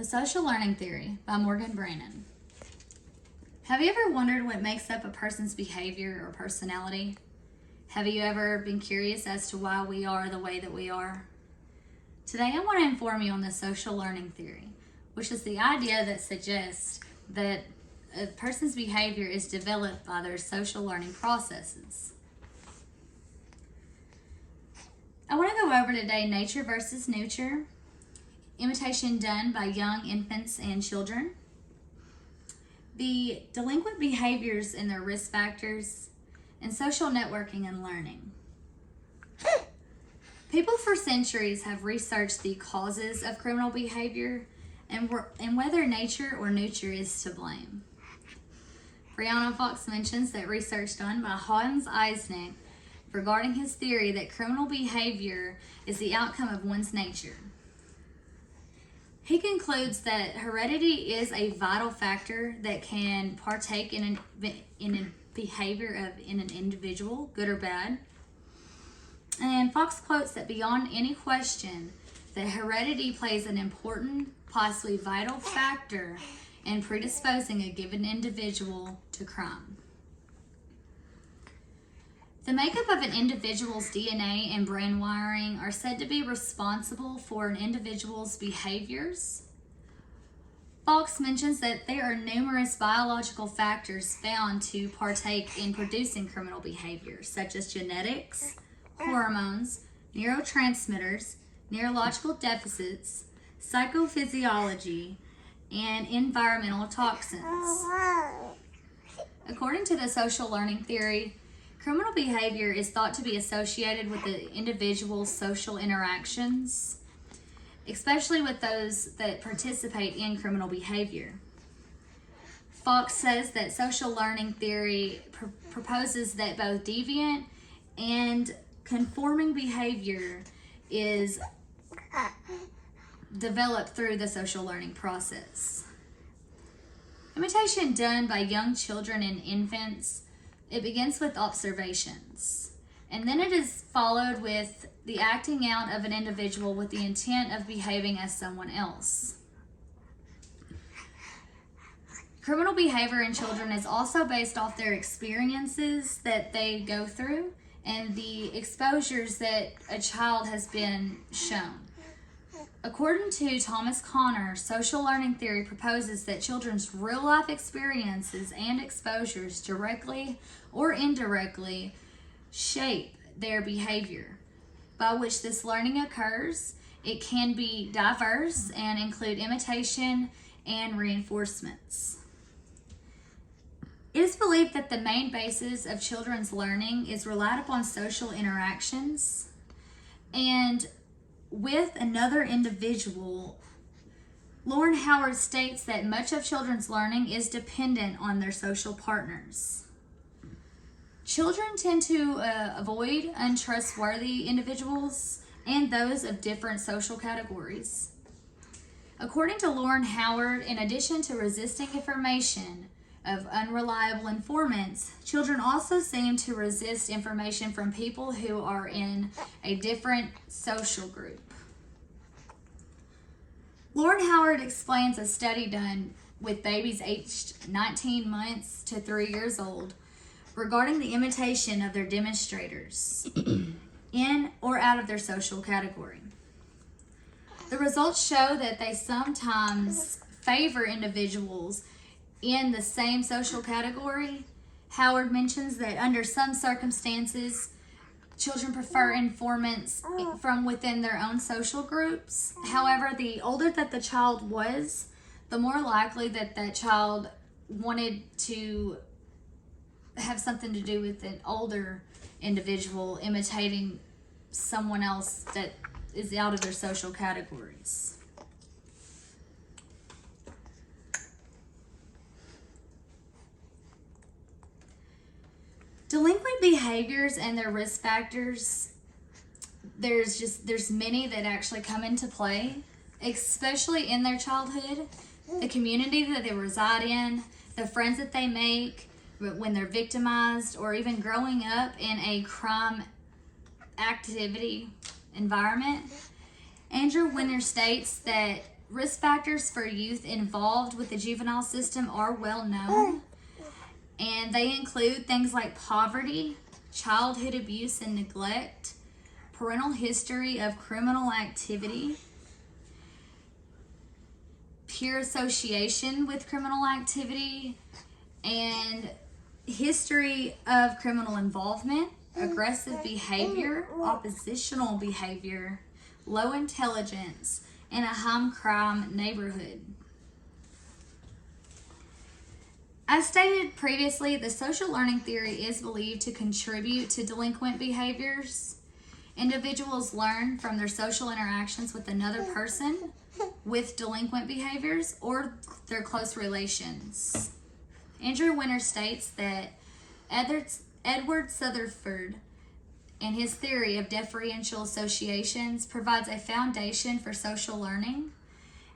The Social Learning Theory by Morgan Brannon. Have you ever wondered what makes up a person's behavior or personality? Have you ever been curious as to why we are the way that we are? Today I want to inform you on the Social Learning Theory, which is the idea that suggests that a person's behavior is developed by their social learning processes. I want to go over today nature versus nurture, imitation done by young infants and children, the delinquent behaviors and their risk factors, and social networking and learning. People for centuries have researched the causes of criminal behavior and whether nature or nurture is to blame. Brianna Fox mentions that research done by Hans Eysenck regarding his theory that criminal behavior is the outcome of one's nature. He concludes that heredity is a vital factor that can partake in a behavior of an individual, good or bad. And Fox quotes that beyond any question, that heredity plays an important, possibly vital factor in predisposing a given individual to crime. The makeup of an individual's DNA and brain wiring are said to be responsible for an individual's behaviors. Fox mentions that there are numerous biological factors found to partake in producing criminal behavior, such as genetics, hormones, neurotransmitters, neurological deficits, psychophysiology, and environmental toxins. According to the social learning theory, criminal behavior is thought to be associated with the individual's social interactions, especially with those that participate in criminal behavior. Fox says that social learning theory proposes that both deviant and conforming behavior is developed through the social learning process. Imitation done by young children and infants, it begins with observations, and then it is followed with the acting out of an individual with the intent of behaving as someone else. Criminal behavior in children is also based off their experiences that they go through and the exposures that a child has been shown. According to Thomas Connor, social learning theory proposes that children's real-life experiences and exposures directly or indirectly shape their behavior. By which this learning occurs, it can be diverse and include imitation and reinforcements. It is believed that the main basis of children's learning is relied upon social interactions and with another individual. Lauren Howard states that much of children's learning is dependent on their social partners. Children tend to avoid untrustworthy individuals and those of different social categories. According to Lauren Howard, in addition to resisting information of unreliable informants, children also seem to resist information from people who are in a different social group. Lauren Howard explains a study done with babies aged 19 months to 3 years old regarding the imitation of their demonstrators in or out of their social category. The results show that they sometimes favor individuals in the same social category. Howard mentions that under some circumstances, children prefer informants from within their own social groups. However, the older that the child was, the more likely that that child wanted to have something to do with an older individual imitating someone else that is out of their social categories. Delinquent behaviors and their risk factors, there's many that actually come into play, especially in their childhood, the community that they reside in, the friends that they make when they're victimized, or even growing up in a crime activity environment. Andrew Winter states that risk factors for youth involved with the juvenile system are well known, and they include things like poverty, childhood abuse and neglect, parental history of criminal activity, peer association with criminal activity, and history of criminal involvement, aggressive behavior, oppositional behavior, low intelligence, and a high crime neighborhood. As stated previously, the social learning theory is believed to contribute to delinquent behaviors. Individuals learn from their social interactions with another person with delinquent behaviors or their close relations. Andrew Winter states that Edward Sutherford and his theory of deferential associations provides a foundation for social learning,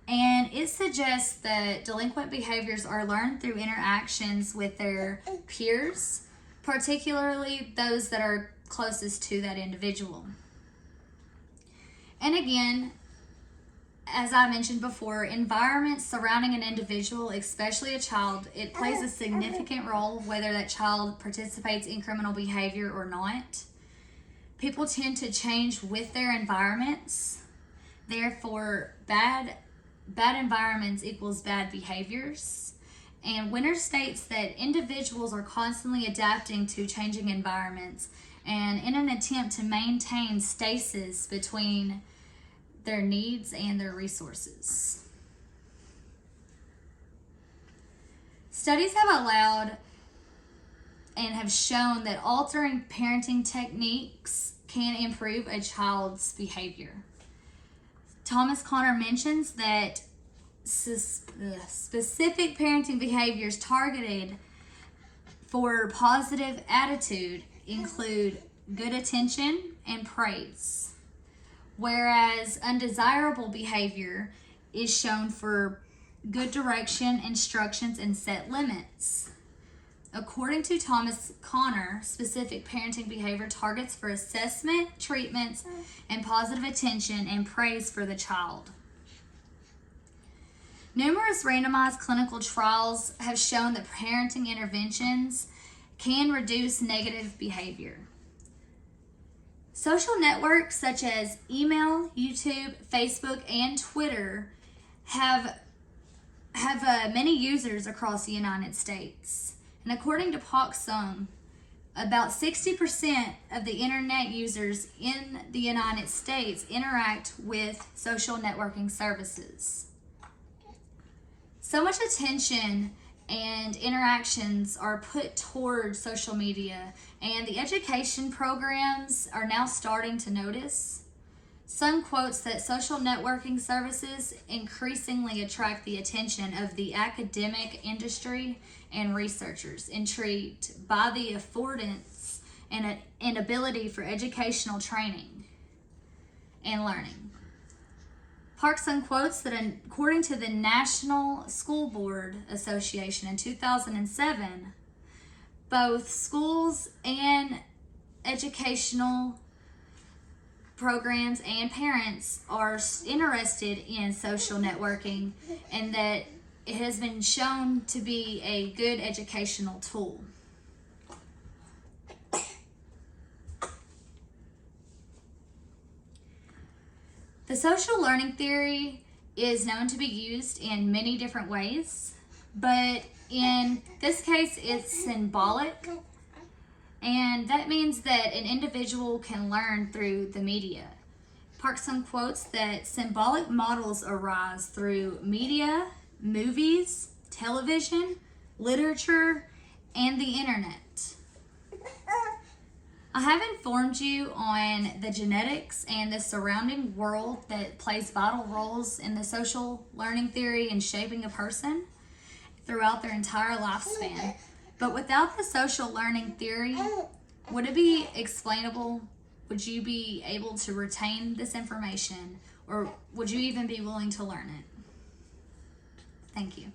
and it suggests that delinquent behaviors are learned through interactions with their peers, particularly those that are closest to that individual. And again, as I mentioned before, environments surrounding an individual, especially a child, it plays a significant role whether that child participates in criminal behavior or not. People tend to change with their environments. Therefore, bad environments equals bad behaviors. And Winter states that individuals are constantly adapting to changing environments and in an attempt to maintain stasis between their needs and their resources. Studies have allowed and have shown that altering parenting techniques can improve a child's behavior. Thomas Connor mentions that specific parenting behaviors targeted for positive attitude include good attention and praise, whereas undesirable behavior is shown for good direction, instructions, and set limits. According to Thomas Connor, specific parenting behavior targets for assessment, treatments, and positive attention and praise for the child. Numerous randomized clinical trials have shown that parenting interventions can reduce negative behavior. Social networks such as email, YouTube, Facebook, and Twitter have many users across the United States. And according to Pak Sung, about 60% of the internet users in the United States interact with social networking services. So much attention and interactions are put toward social media, and the education programs are now starting to notice. Sung quotes that social networking services increasingly attract the attention of the academic industry and researchers intrigued by the affordance and ability for educational training and learning. Pak Sung quotes that according to the National School Board Association in 2007, both schools and educational programs and parents are interested in social networking, and that it has been shown to be a good educational tool. The social learning theory is known to be used in many different ways, but in this case it's symbolic, and that means that an individual can learn through the media. Pak Sung quotes that symbolic models arise through media, movies, television, literature, and the internet. I have informed you on the genetics and the surrounding world that plays vital roles in the social learning theory in shaping a person throughout their entire lifespan. But without the social learning theory, would it be explainable? Would you be able to retain this information, or would you even be willing to learn it? Thank you.